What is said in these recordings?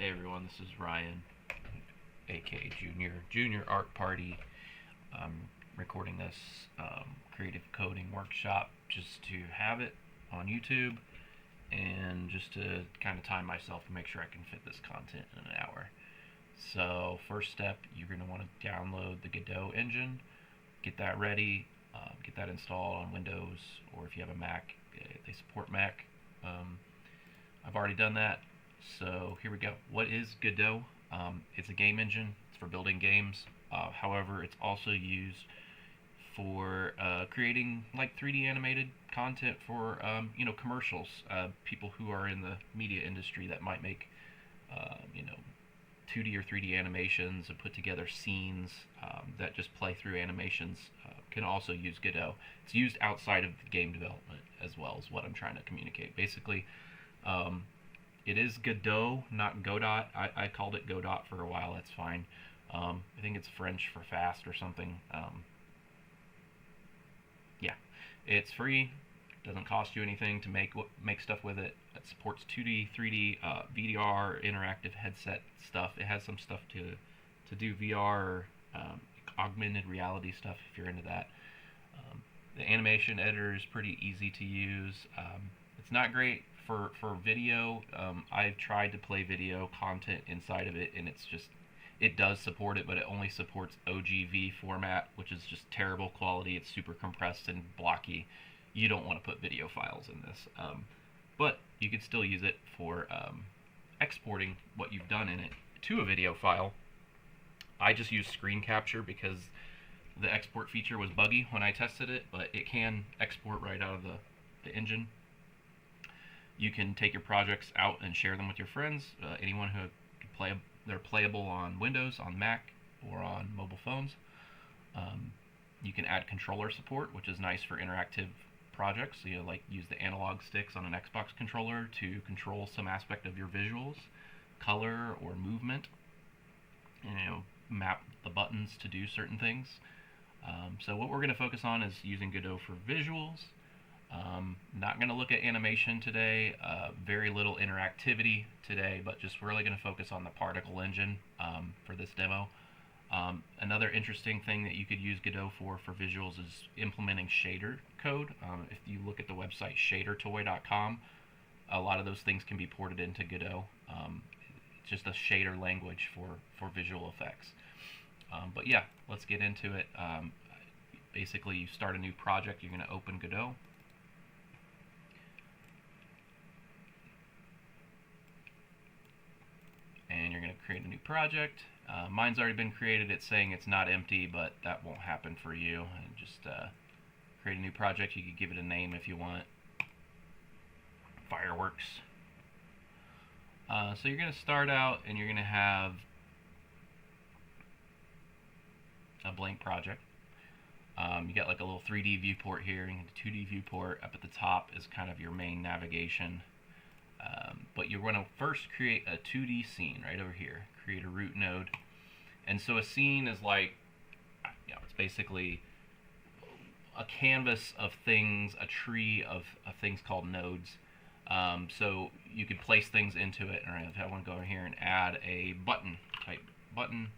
Hey everyone, this is Ryan, aka Junior Art Party. I'm recording this creative coding workshop just to have it on YouTube and just to kind of time myself to make sure I can fit this content in an hour. So first step, you're going to want to download the Godot engine, get that ready, get that installed on Windows, or if you have a Mac, they support Mac. I've already done that. So here we go. What is Godot? It's a game engine. It's for building games. However, it's also used for creating like 3D animated content for commercials. People who are in the media industry that might make 2D or 3D animations and put together scenes that just play through animations can also use Godot. It's used outside of game development as well, is what I'm trying to communicate. Basically, it is Godot, not Godot. I called it Godot for a while. That's fine. I think it's French for fast or something. Yeah, it's free. Doesn't cost you anything to make stuff with it. It supports 2D, 3D, VDR, interactive headset stuff. It has some stuff to do VR, augmented reality stuff if you're into that. The animation editor is pretty easy to use. It's not great for video. I've tried to play video content inside of it, and it does support it, but it only supports OGV format, which is just terrible quality. It's super compressed and blocky. You don't want to put video files in this, but you can still use it for exporting what you've done in it to a video file. I just use screen capture because the export feature was buggy when I tested it, but it can export right out of the engine. You can take your projects out and share them with your friends. Anyone who can play, they're playable on Windows, on Mac, or on mobile phones. You can add controller support, which is nice for interactive projects. So like use the analog sticks on an Xbox controller to control some aspect of your visuals, color or movement, and map the buttons to do certain things. So what we're going to focus on is using Godot for visuals. Not going to look at animation today, very little interactivity today, but just really going to focus on the particle engine for this demo. Another interesting thing that you could use Godot for visuals is implementing shader code. If you look at the website shadertoy.com, a lot of those things can be ported into Godot. It's just a shader language for visual effects. But yeah, let's get into it. Basically, you start a new project, you're going to open Godot. And you're going to create a new project. Mine's already been created. It's saying it's not empty, but that won't happen for you. And just create a new project. You could give it a name if you want. Fireworks. So you're going to start out and you're going to have a blank project. You got like a little 3D viewport here and a 2D viewport. Up at the top is kind of your main navigation. But you're going to first create a 2D scene right over here. Create a root node. And so a scene is like, it's basically a canvas of things, a tree of things called nodes. So you could place things into it. All right, if I want to go over here and add a button, type button.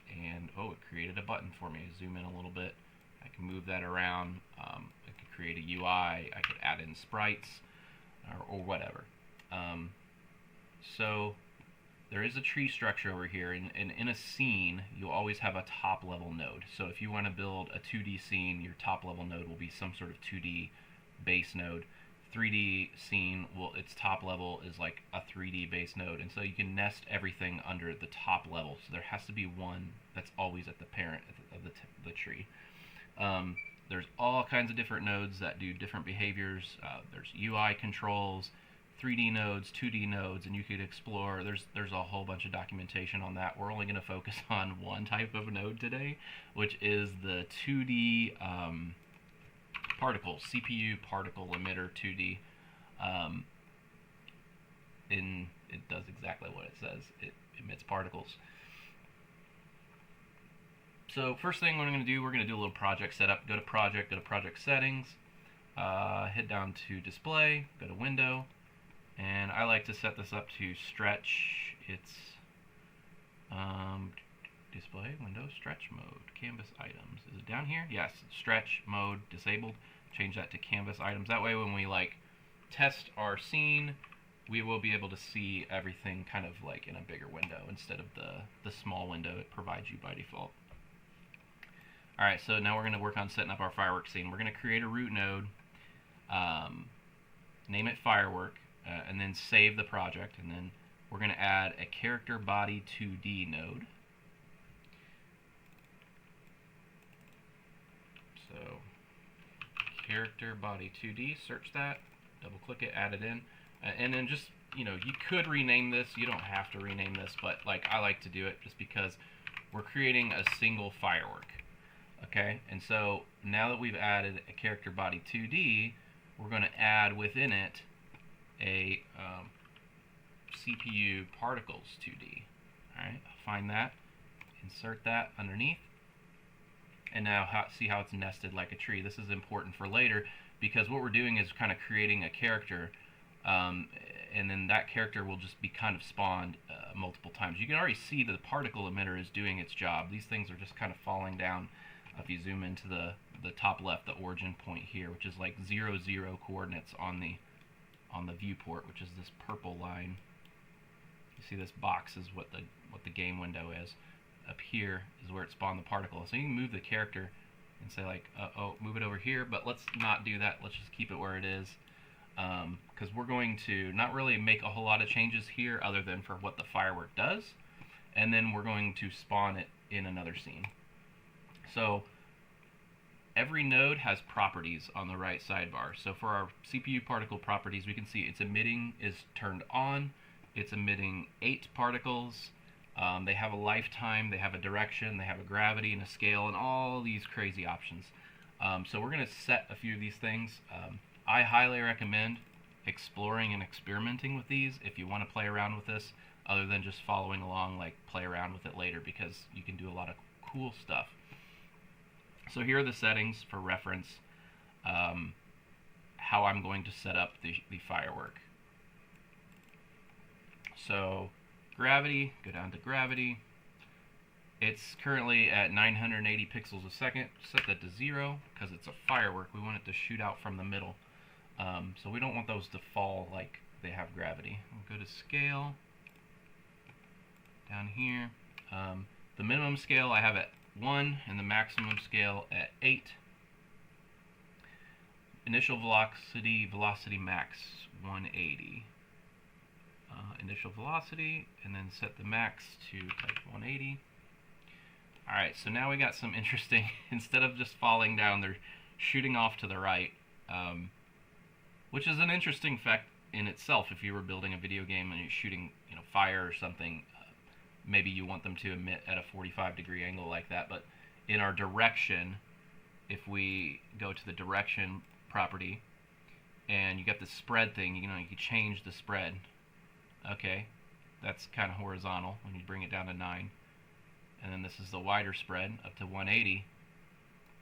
And it created a button for me. Zoom in a little bit. I can move that around. I could create a UI. I could add in sprites or whatever. So there is a tree structure over here, and in a scene you'll always have a top level node. So if you want to build a 2D scene, your top level node will be some sort of 2D base node. 3D scene, its top level is like a 3D base node, and so you can nest everything under the top level. So there has to be one that's always at the parent of the tree. There's all kinds of different nodes that do different behaviors. There's UI controls, 3D nodes, 2D nodes, and you could explore. There's a whole bunch of documentation on that. We're only going to focus on one type of node today, which is the 2D particles, CPU particle emitter 2D. And it does exactly what it says. It emits particles. So first thing we're going to do a little project setup. Go to project settings, head down to display, go to window, And I like to set this up to stretch. It's display window stretch mode, canvas items. Is it down here? Yes, stretch mode disabled. Change that to canvas items. That way when we like test our scene, we will be able to see everything kind of like in a bigger window instead of the small window it provides you by default. Alright, so now we're going to work on setting up our fireworks scene. We're going to create a root node, name it firework, and then save the project, and then we're going to add a character body 2D node. So character body 2D, search that, double click it, add it in, and then just, you know, you could rename this, you don't have to rename this, but like I like to do it just because we're creating a single firework. Okay, and so now that we've added a character body 2D, we're going to add within it a CPU particles 2D. Alright, find that, insert that underneath, and now see how it's nested like a tree. This is important for later because what we're doing is kind of creating a character, and then that character will just be kind of spawned multiple times. You can already see that the particle emitter is doing its job. These things are just kind of falling down. If you zoom into the top left, the origin point here, which is like 0, 0 coordinates on the viewport, which is this purple line. You see this box is what the game window is. Up here is where it spawned the particle. So you can move the character and say like, oh, move it over here, but let's not do that. Let's just keep it where it is, because we're going to not really make a whole lot of changes here other than for what the firework does, and then we're going to spawn it in another scene. So every node has properties on the right sidebar. So for our CPU particle properties, we can see its emitting is turned on. It's emitting 8 particles. They have a lifetime, they have a direction, they have a gravity and a scale, and all these crazy options. So we're going to set a few of these things. I highly recommend exploring and experimenting with these if you want to play around with this, other than just following along, like play around with it later, because you can do a lot of cool stuff. So here are the settings for reference, how I'm going to set up the firework. So gravity, go down to gravity. It's currently at 980 pixels a second. Set that to 0 because it's a firework. We want it to shoot out from the middle. So we don't want those to fall like they have gravity. We'll go to scale. Down here. The minimum scale I have at 1 and the maximum scale at 8. Initial velocity max 180. Initial velocity, and then set the max to type 180. Alright, so now we got some interesting, instead of just falling down, they're shooting off to the right, which is an interesting effect in itself. If you were building a video game and you're shooting, you know, fire or something, maybe you want them to emit at a 45-degree angle like that. But in our direction, if we go to the direction property, and you got the spread thing, you know, you can change the spread. Okay, that's kind of horizontal when you bring it down to 9. And then this is the wider spread up to 180.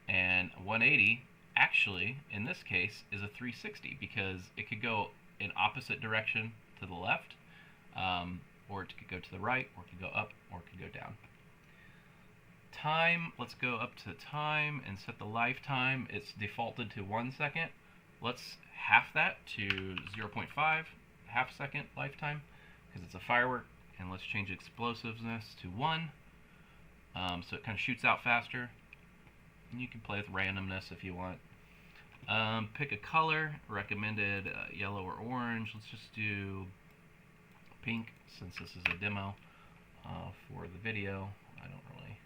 And 180, actually, in this case, is a 360 because it could go in opposite direction to the left, or it could go to the right, or it could go up, or it could go down. Time, let's go up to time and set the lifetime. It's defaulted to 1 second. Let's half that to 0.5, half second lifetime, because it's a firework. And let's change explosiveness to 1, so it kind of shoots out faster. And you can play with randomness if you want. Pick a color, recommended yellow or orange. Let's just do pink since this is a demo for the video. I don't really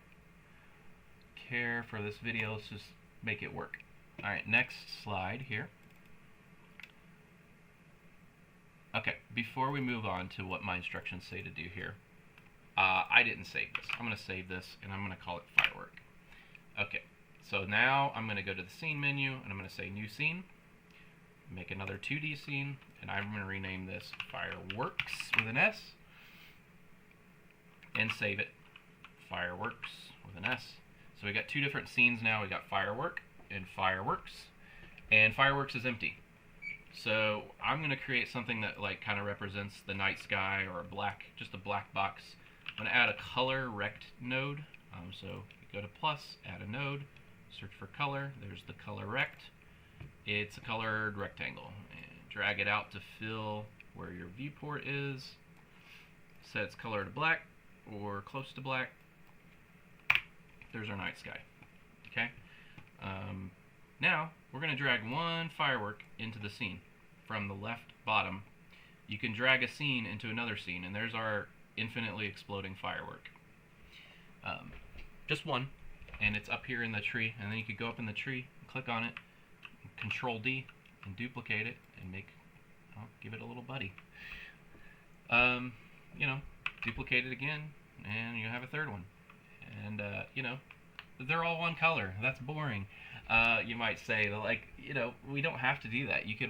care for this video. Let's just make it work. Alright, next slide here. Okay, before we move on to what my instructions say to do here, I didn't save this. I'm going to save this, and I'm going to call it firework. Okay, so now I'm going to go to the scene menu, and I'm going to say new scene, make another 2D scene, and I'm going to rename this fireworks with an S, and save it, fireworks with an S. So we got 2 different scenes now. We got firework and fireworks is empty. So I'm going to create something that like kind of represents the night sky or just a black box. I'm going to add a color rect node. So you go to plus, add a node, search for color. There's the color rect. It's a colored rectangle. And drag it out to fill where your viewport is. Set its color to black or close to black. There's our night sky. Okay. Now we're going to drag one firework into the scene from the left bottom. You can drag a scene into another scene, and there's our infinitely exploding firework. Just one, and it's up here in the tree, and then you could go up in the tree, click on it, Control D, and duplicate it, and give it a little buddy. Duplicate it again, and you have a third one. And they're all one color. That's boring. You might say, we don't have to do that. You could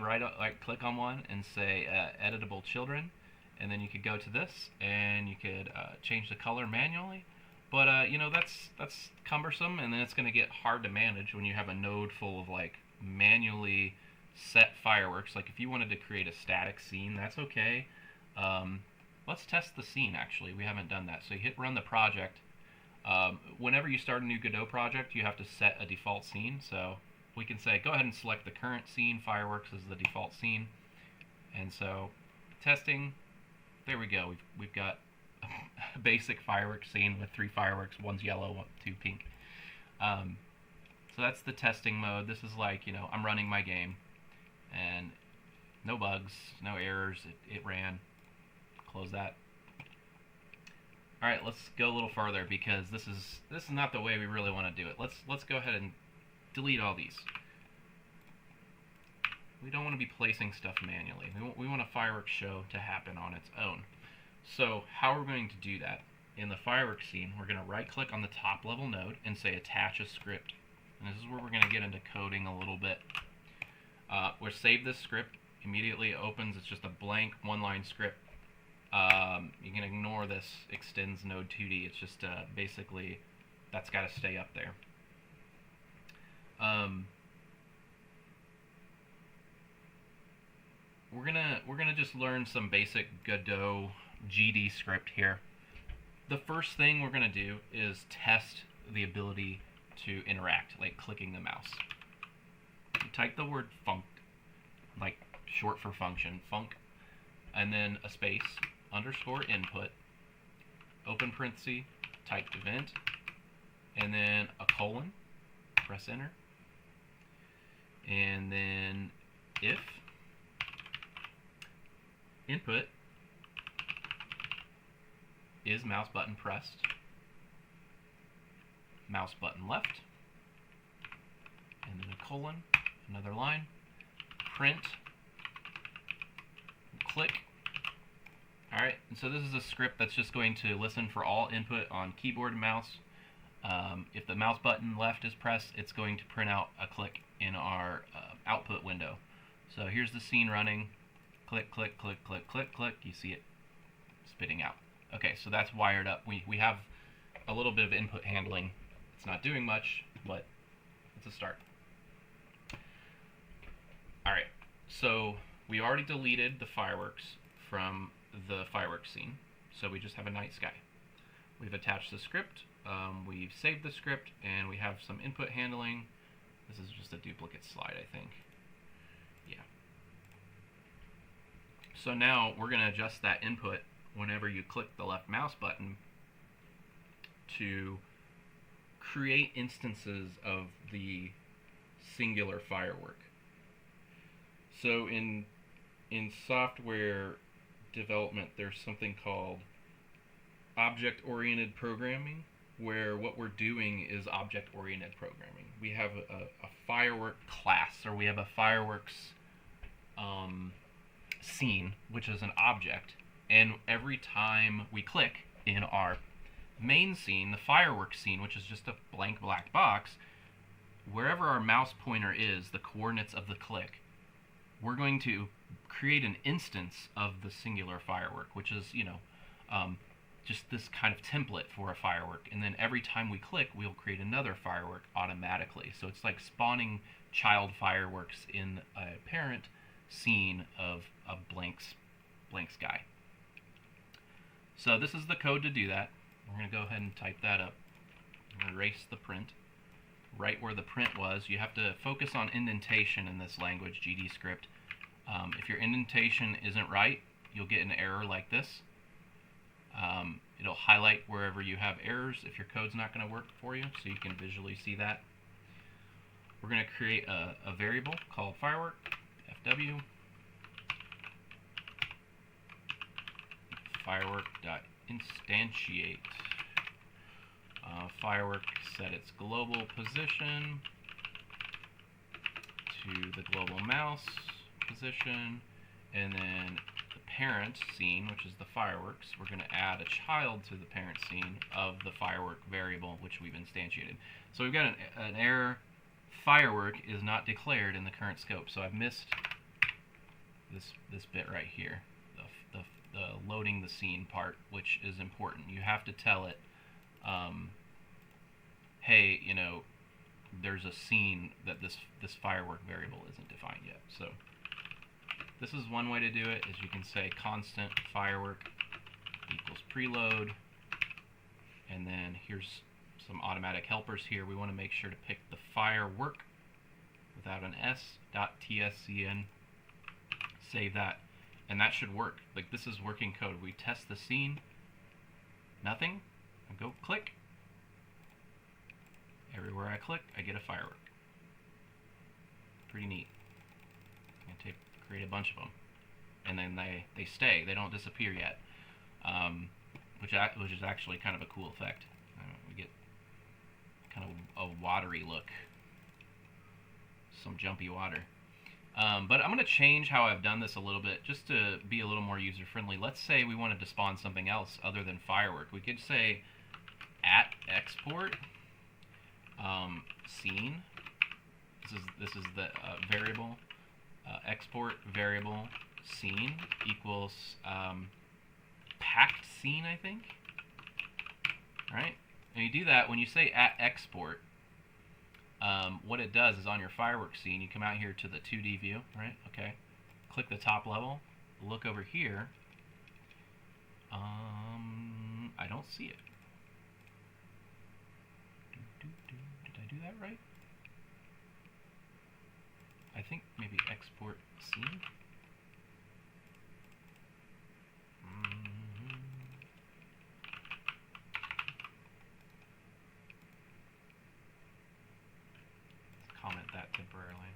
click on one and say editable children, and then you could go to this and you could change the color manually. But that's cumbersome, and then it's going to get hard to manage when you have a node full of manually set fireworks. Like if you wanted to create a static scene, that's okay. Let's test the scene. Actually, we haven't done that. So you hit run the project. Whenever you start a new Godot project, you have to set a default scene. So we can say, go ahead and select the current scene, fireworks as the default scene. And so testing, there we go. We've got a basic fireworks scene with 3 fireworks, one's yellow, 2 pink. So that's the testing mode. This is I'm running my game, and no bugs, no errors. It ran. Close that. All right, let's go a little farther because this is not the way we really want to do it. Let's go ahead and delete all these. We don't want to be placing stuff manually. We want a fireworks show to happen on its own. So how are we going to do that? In the fireworks scene, we're going to right-click on the top level node and say attach a script. And this is where we're going to get into coding a little bit. We'll save this script. Immediately it opens. It's just a blank one-line script. You can ignore this extends node 2D. It's just basically that's got to stay up there. We're gonna just learn some basic Godot GD script here. The first thing we're gonna do is test the ability to interact, like clicking the mouse. You type the word func, like short for function, func, and then a space, underscore input, open parenthesis, type event, and then a colon, press enter, and then if input is mouse button pressed, mouse button left, and then a colon, another line, print, click. Alright, and so this is a script that's just going to listen for all input on keyboard and mouse. If the mouse button left is pressed, it's going to print out a click in our output window. So here's the scene running. Click, click, click, click, click, click. You see it spitting out. Okay, so that's wired up. We have a little bit of input handling. It's not doing much, but it's a start. Alright, so we already deleted the fireworks from the fireworks scene, so we just have a night sky. We've attached the script, we've saved the script, and we have some input handling. This is just a duplicate slide, I think. Yeah. So now we're going to adjust that input whenever you click the left mouse button to create instances of the singular firework. So in software development, there's something called object-oriented programming, where what we're doing is object-oriented programming. We have a firework class, or we have a fireworks scene, which is an object, and every time we click in our main scene, the fireworks scene, which is just a blank black box, wherever our mouse pointer is, the coordinates of the click, we're going to create an instance of the singular firework, which is, just this kind of template for a firework. And then every time we click, we'll create another firework automatically. So it's like spawning child fireworks in a parent scene of a blank sky. So this is the code to do that. We're going to go ahead and type that up. Erase the print. Right where the print was, you have to focus on indentation in this language, GD script. If your indentation isn't right, you'll get an error like this. It'll highlight wherever you have errors if your code's not going to work for you, so you can visually see that. We're going to create a variable called firework, FW, firework.instantiate. Firework set its global position to the global mouse position, and then the parent scene, which is the fireworks, we're going to add a child to the parent scene of the firework variable, which we've instantiated. So we've got an error. Firework is not declared in the current scope, so I've missed this bit right here, the loading the scene part, which is important. You have to tell it, hey, you know, there's a scene that this firework variable isn't defined yet. So this is one way to do it, is you can say constant firework equals preload, and then here's some automatic helpers here. We want to make sure to pick the firework without an S .tscn, save that, and that should work. Like, this is working code. We test the scene, nothing, I go click. Everywhere I click, I get a firework. Pretty neat. I'm going to create a bunch of them, and then they stay. They don't disappear yet, which is actually kind of a cool effect. We get kind of a watery look, some jumpy water. But I'm going to change how I've done this a little bit, just to be a little more user-friendly. Let's say we wanted to spawn something else other than firework. We could say @export scene. This is the variable. Export variable scene equals packed scene, I think. Right? And you do that when you say @export. What it does is, on your fireworks scene, you come out here to the 2D view, right? Okay. Click the top level. Look over here. I don't see it. Did I do that right? I think maybe export scene. Let's comment that temporarily.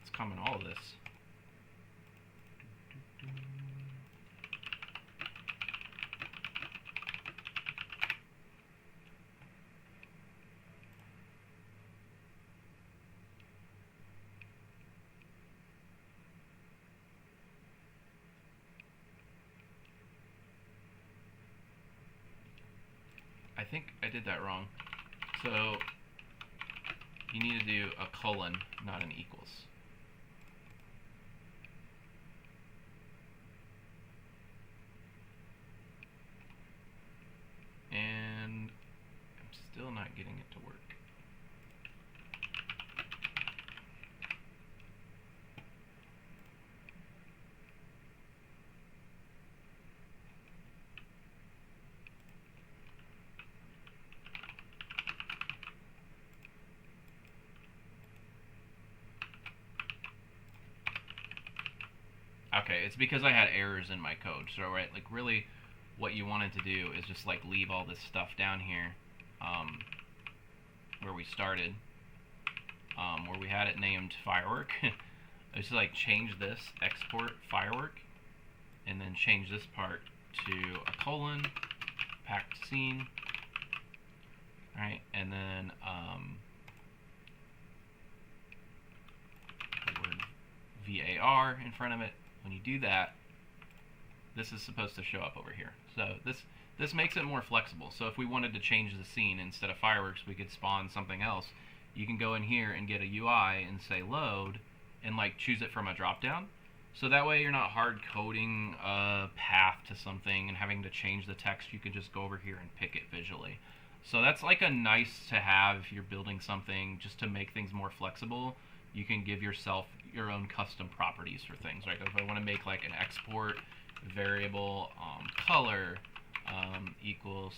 Let's comment all of this. I think I did that wrong. So you need to do a colon, not an equals. And I'm still not getting it to work. Okay, it's because I had errors in my code. So, right, like, really what you wanted to do is just, like, leave all this stuff down here where we started, where we had it named firework. Just, like, change this, export firework, and then change this part to a colon, packed scene, right, and then the word VAR in front of it. When you do that, this is supposed to show up over here. So this makes it more flexible. So if we wanted to change the scene, instead of fireworks, we could spawn something else. You can go in here and get a UI and say load, and like choose it from a drop-down. So that way you're not hard coding a path to something and having to change the text. You can just go over here and pick it visually. So that's like a nice to have if you're building something just to make things more flexible. You can give yourself your own custom properties for things, right? If I want to make like an export variable color equals,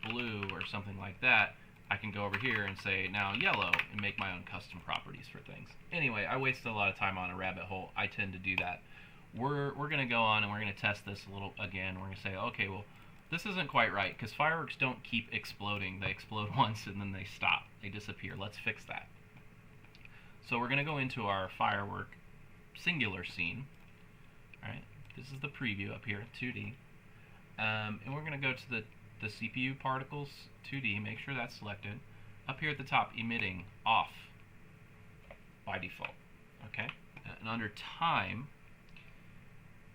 blue or something like that, I can go over here and say now yellow and make my own custom properties for things. Anyway, I wasted a lot of time on a rabbit hole. I tend to do that. We're going to go on and we're going to test this a little again. We're going to say, okay, well, this isn't quite right because fireworks don't keep exploding. They explode once and then they stop. They disappear. Let's fix that. So we're going to go into our firework singular scene. All right, this is the preview up here, 2D. And we're going to go to the CPU particles 2D, make sure that's selected. Up here at the top, emitting off by default. Okay, and under time,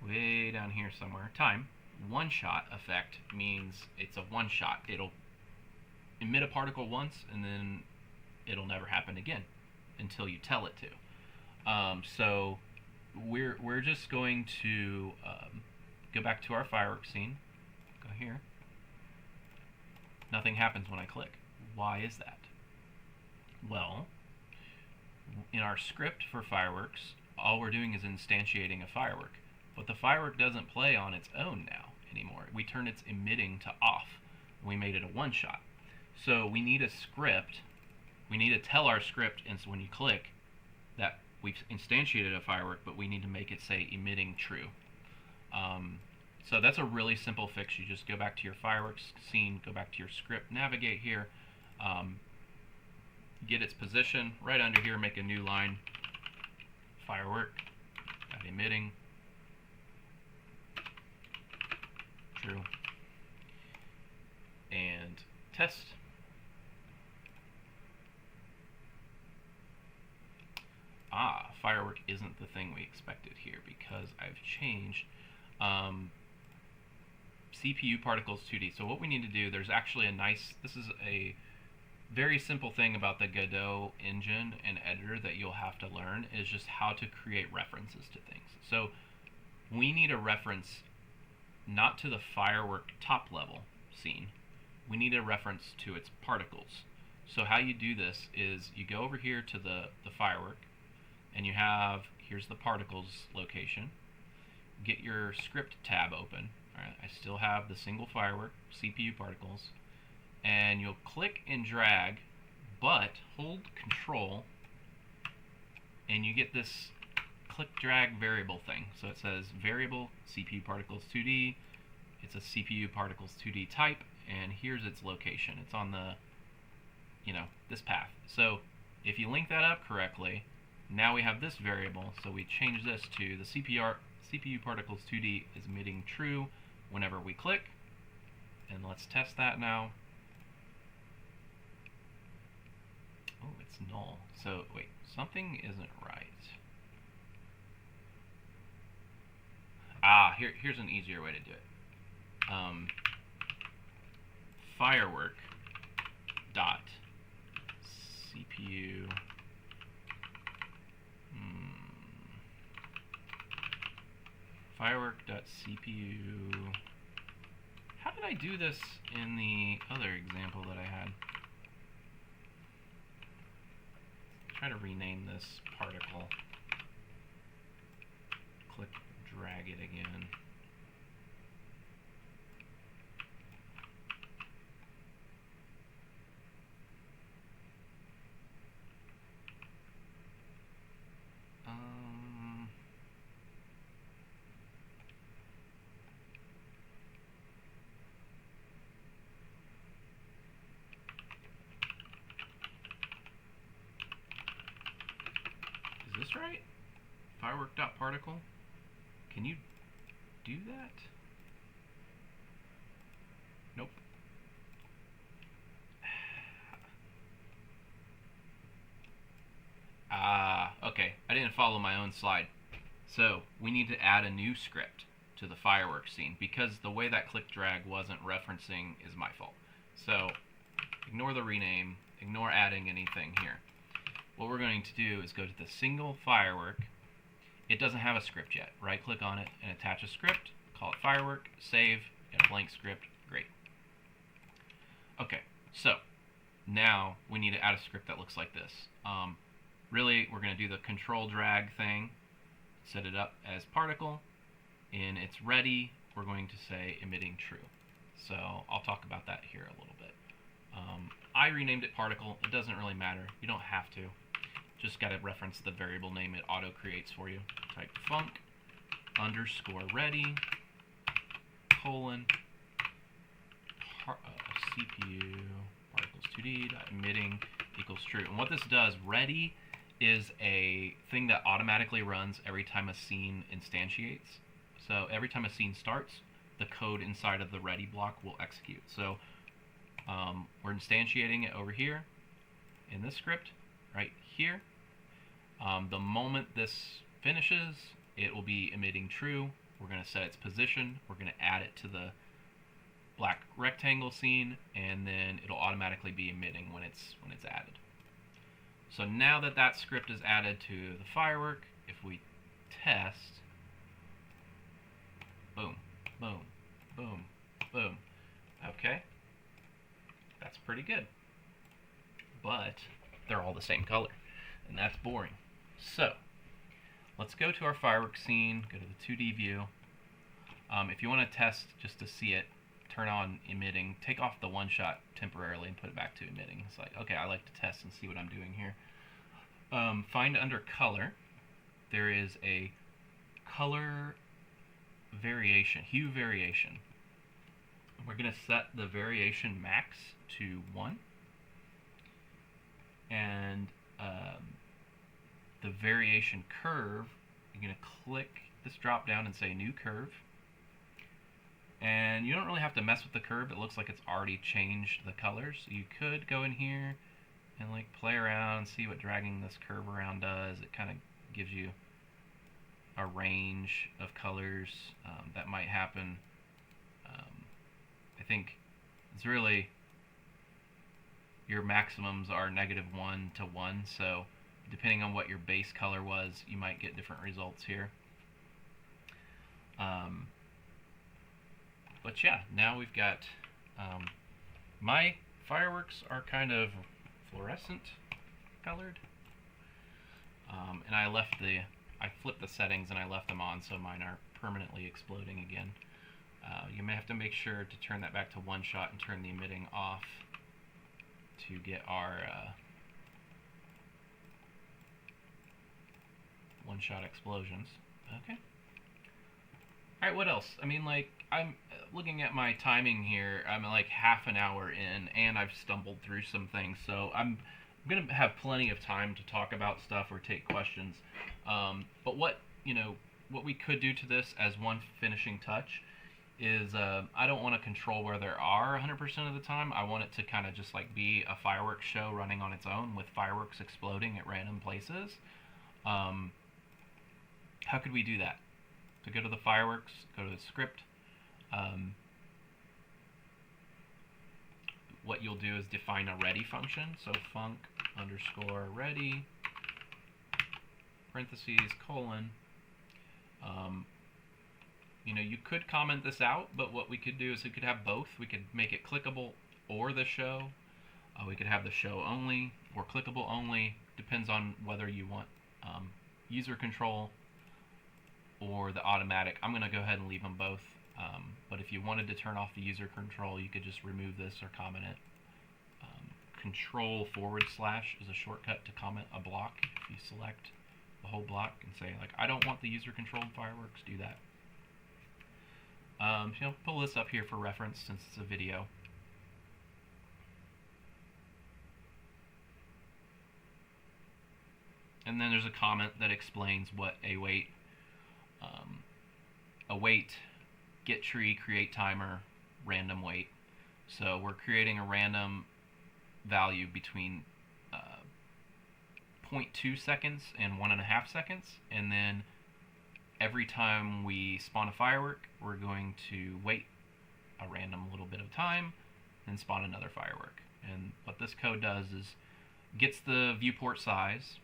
way down here somewhere, time, one-shot effect means it's a one-shot. It'll emit a particle once and then it'll never happen again until you tell it to. So we're just going to go back to our fireworks scene. Go here. Nothing happens when I click. Why is that? Well, in our script for fireworks, all we're doing is instantiating a firework. But the firework doesn't play on its own now anymore. We turned its emitting to off. We made it a one-shot. So we need a script. We need to tell our script, and so when you click, that we've instantiated a firework, but we need to make it say emitting true. So that's a really simple fix. You just go back to your fireworks scene, go back to your script, navigate here, get its position right under here, make a new line, firework, emitting, true, and test. Firework isn't the thing we expected here because I've changed CPU particles 2D. So what we need to do, there's actually this is a very simple thing about the Godot engine and editor that you'll have to learn, is just how to create references to things. So we need a reference not to the firework top level scene. We need a reference to its particles. So how you do this is you go over here to the firework, and you have, here's the particles location. Get your script tab open. All right, I still have the single firework CPU particles, and you'll click and drag, but hold Control, and you get this click drag variable thing. So it says variable CPU particles 2D. It's a CPU particles 2D type, and here's its location. It's on the, this path. So if you link that up correctly, now we have this variable. So we change this to the CPU particles 2D is emitting true whenever we click, and let's test that now. Oh, it's null. So wait, something isn't right. Here's an easier way to do it. Firework dot CPU firework.cpu. How did I do this in the other example that I had? Try to rename this particle. Click, drag it again. Is this right? Firework.particle? Can you do that? Nope. Okay. I didn't follow my own slide. So we need to add a new script to the fireworks scene because the way that click drag wasn't referencing is my fault. So ignore the rename, ignore adding anything here. What we're going to do is go to the single firework. It doesn't have a script yet. Right click on it and attach a script. Call it firework, save, get a blank script, great. Okay, so now we need to add a script that looks like this. Really, we're going to do the control drag thing, set it up as particle. In its ready, we're going to say emitting true. So I'll talk about that here a little bit. I renamed it particle. It doesn't really matter. You don't have to. Just got to reference the variable name it auto creates for you. Type func underscore ready colon CPU particles 2D dot emitting equals true. And what this does, ready is a thing that automatically runs every time a scene instantiates. So every time a scene starts, the code inside of the ready block will execute. So we're instantiating it over here in this script right here. The moment this finishes, it will be emitting true. We're going to set its position. We're going to add it to the black rectangle scene, and then it'll automatically be emitting when it's added. So now that that script is added to the firework, if we test, boom, boom, boom, boom. Okay, that's pretty good. But they're all the same color, and that's boring. So let's go to our fireworks scene, go to the 2D view. If you want to test just to see it, turn on emitting, take off the one shot temporarily and put it back to emitting. It's like, okay, I like to test and see what I'm doing here. Find under color, there is a color variation, hue variation. We're going to set the variation max to 1. And the variation curve, you're going to click this drop down and say new curve. And you don't really have to mess with the curve. It looks like it's already changed the colors. So you could go in here and like play around and see what dragging this curve around does. It kind of gives you a range of colors that might happen. I think it's really, your maximums are -1 to 1, so depending on what your base color was, you might get different results here. But yeah, now we've got, my fireworks are kind of fluorescent colored. And I flipped the settings and I left them on so mine are permanently exploding again. You may have to make sure to turn that back to one shot and turn the emitting off to get our one-shot explosions. Okay. Alright, what else? I mean, like, I'm looking at my timing here. I'm like half an hour in, and I've stumbled through some things, so I'm going to have plenty of time to talk about stuff or take questions. But what we could do to this as one finishing touch is I don't want to control where there are 100% of the time. I want it to kind of just like be a fireworks show running on its own with fireworks exploding at random places. How could we do that? So go to the fireworks, go to the script. What you'll do is define a ready function. So func underscore ready, parentheses, colon. You could comment this out, but what we could do is we could have both. We could make it clickable or the show. We could have the show only or clickable only. Depends on whether you want user control or the automatic. I'm going to go ahead and leave them both. But if you wanted to turn off the user control, you could just remove this or comment it. Control / is a shortcut to comment a block. If you select the whole block and say, like, I don't want the user controlled fireworks, do that. Pull this up here for reference since it's a video. And then there's a comment that explains what await, get tree, create timer, random wait. So we're creating a random value between 0.2 seconds and 1.5 seconds, and then every time we spawn a firework, we're going to wait a random little bit of time and spawn another firework. And what this code does is gets the viewport size,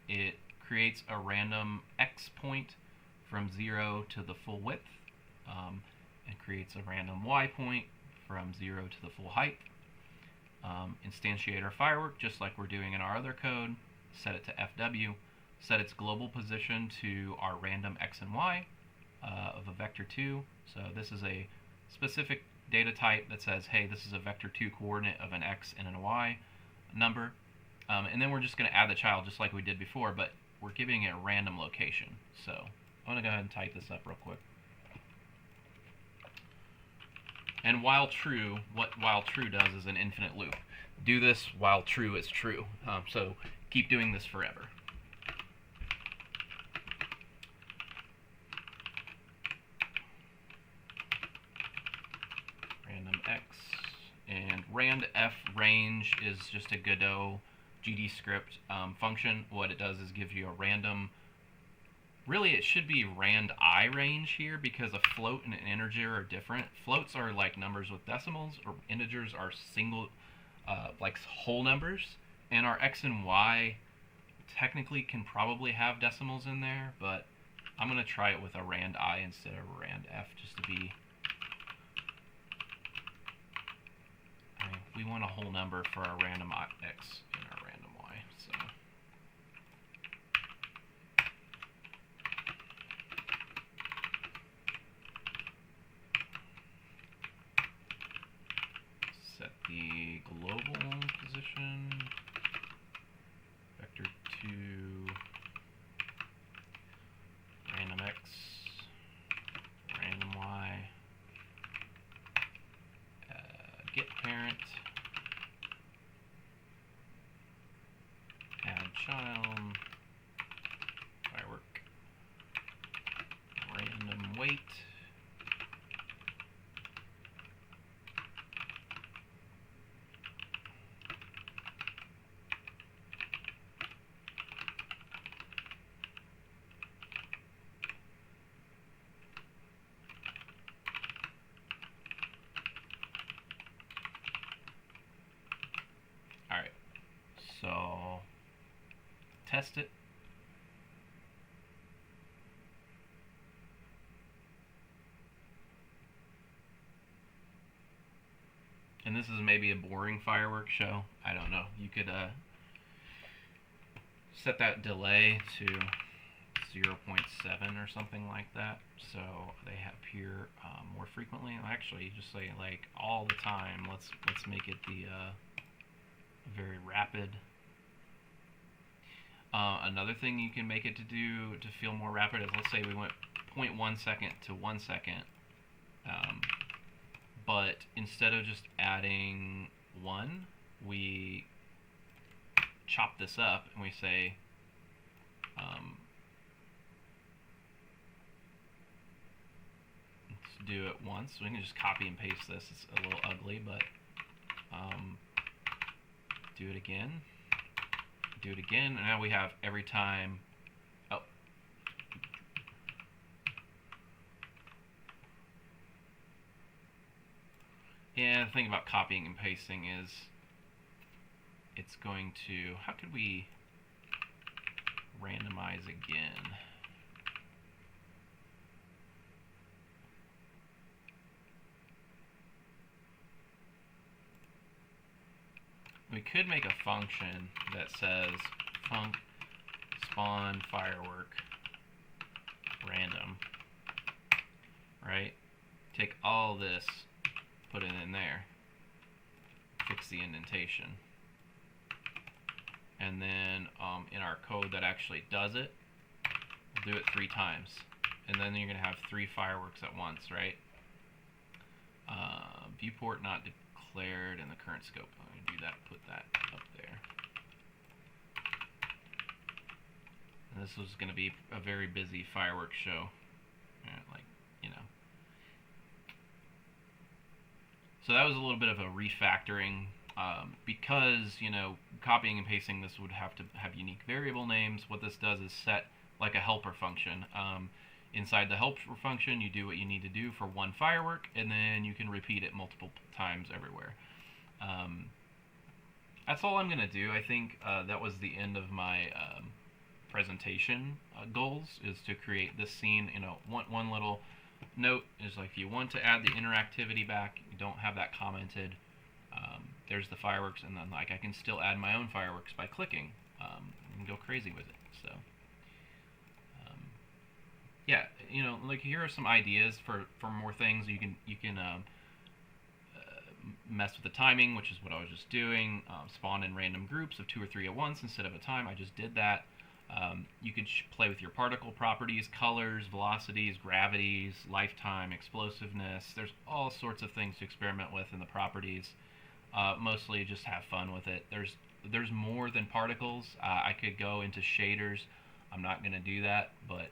it creates a random X point from 0 to the full width, and creates a random Y point from 0 to the full height. Instantiate our firework just like we're doing in our other code, set it to FW, set its global position to our random x and y of a vector 2. So this is a specific data type that says, hey, this is a vector 2 coordinate of an x and a y number. And then we're just going to add the child just like we did before, but we're giving it a random location. So I'm going to go ahead and type this up real quick. And while true, what while true does is an infinite loop. Do this while true is true. So keep doing this forever. Random x. And randf range is just a Godot GD script function. What it does is give you a random. Really, it should be rand I range here because a float and an integer are different. Floats are like numbers with decimals, or integers are single, like whole numbers. And our x and y technically can probably have decimals in there, but I'm going to try it with a rand I instead of a rand f just to be. We want a whole number for our random x and our random y. So. Set the global position, vector 2, random x, random y, get parent, add child, firework, random weight, Alright, so test it. And this is maybe a boring fireworks show. I don't know. You could set that delay to 0.7 or something like that, so they appear more frequently. Actually, just say like all the time. Let's make it the very rapid. Another thing you can make it to do to feel more rapid is, let's say we went 0.1 second to 1 second, but instead of just adding 1, we chop this up and we say let's do it once. We can just copy and paste this. It's a little ugly, but do it again. Do it again, and now we have every time. Oh. Yeah, the thing about copying and pasting is it's going to, how could we randomize again? We could make a function that says func spawn firework random, right? Take all this, put it in there, fix the indentation, and then in our code that actually does it, we'll do it 3 times, and then you're going to have 3 fireworks at once, right? Viewport not declared in the current scope. I'm going to do that, put that up there. And this was going to be a very busy fireworks show, like, you know. So that was a little bit of a refactoring, because, you know, copying and pasting this would have to have unique variable names. What this does is set like a helper function. Inside the helper function, you do what you need to do for 1 firework, and then you can repeat it multiple times everywhere. That's all I'm going to do. I think that was the end of my presentation goals, is to create this scene. You know, one little note is, like, if you want to add the interactivity back, you don't have that commented, there's the fireworks, and then, like, I can still add my own fireworks by clicking. and go crazy with it. So yeah, like here are some ideas for more things. You can mess with the timing, which is what I was just doing. Spawn in random groups of 2 or 3 at once instead of a time. I just did that. You could play with your particle properties, colors, velocities, gravities, lifetime, explosiveness. There's all sorts of things to experiment with in the properties. Mostly just have fun with it. There's more than particles. I could go into shaders. I'm not going to do that, but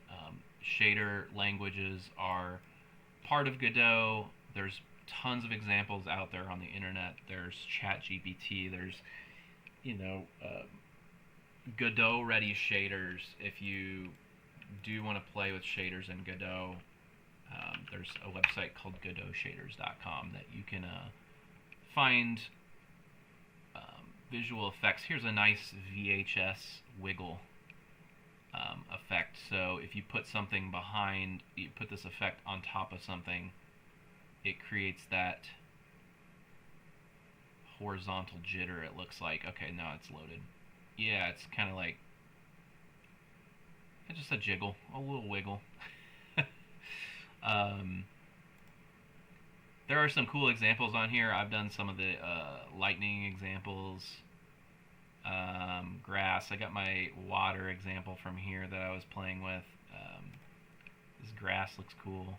shader languages are part of Godot. There's tons of examples out there on the internet. There's ChatGPT. There's Godot ready shaders. If you do want to play with shaders in Godot, there's a website called godotshaders.com that you can find visual effects. Here's a nice VHS wiggle effect. So if you put something behind, you put this effect on top of something, it creates that horizontal jitter. It looks like, okay, now it's loaded. Yeah, it's kind of like just a jiggle, a little wiggle. There are some cool examples on here. I've done some of the lightning examples, grass. I got my water example from here that I was playing with. This grass looks cool.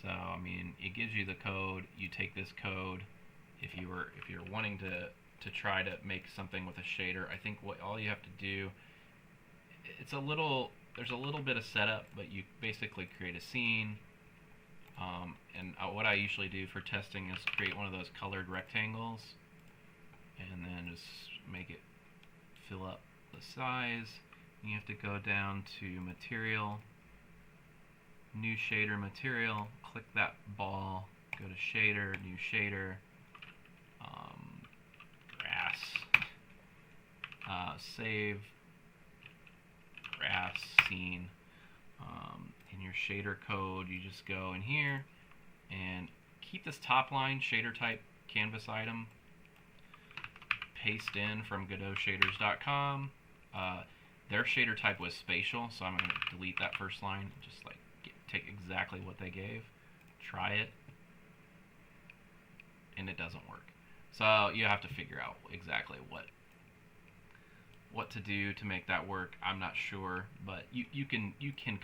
So I mean, it gives you the code. You take this code if you're wanting to try to make something with a shader. I think all you have to do, there's a little bit of setup, but you basically create a scene. And what I usually do for testing is create one of those colored rectangles, and then just make it fill up the size. You have to go down to material, new shader material, click that ball, go to shader, new shader, grass, save grass scene. In your shader code, you just go in here and keep this top line shader type canvas item, paste in from godotshaders.com. Their shader type was spatial, so I'm going to delete that first line, just like take exactly what they gave, try it, and it doesn't work. So you have to figure out exactly what to do to make that work. I'm not sure, but you can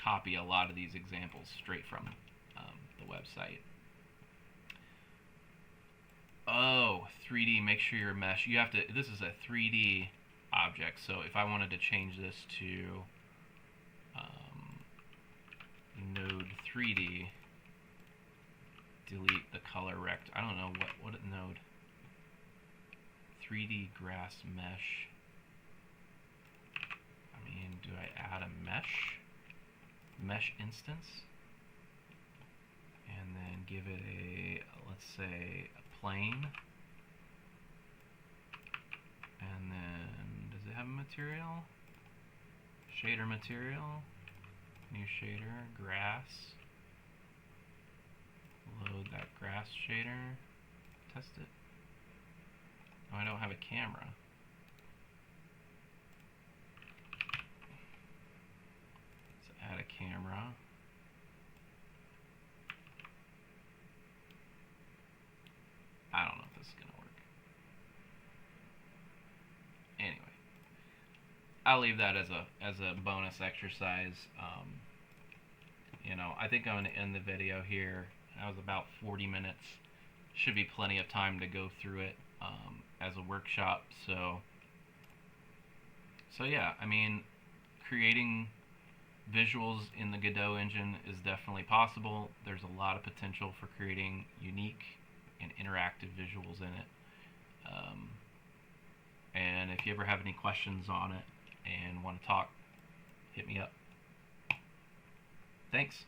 copy a lot of these examples straight from the website. Oh, 3D, make sure your mesh, you have to, this is a 3D object, so if I wanted to change this to node 3D, delete the color rect, I don't know, what node? 3D grass mesh. I mean, do I add a mesh instance? And then give it a, let's say, a plane. And then, does it have a material? Shader material. New shader, grass. Load that grass shader. Test it. Oh, I don't have a camera. Let's add a camera. I don't know if this is going to work. Anyway, I'll leave that as a bonus exercise. I think I'm going to end the video here. That was about 40 minutes. Should be plenty of time to go through it as a workshop. So yeah, I mean, creating visuals in the Godot engine is definitely possible. There's a lot of potential for creating unique and interactive visuals in it. And if you ever have any questions on it and want to talk, hit me up. Thanks.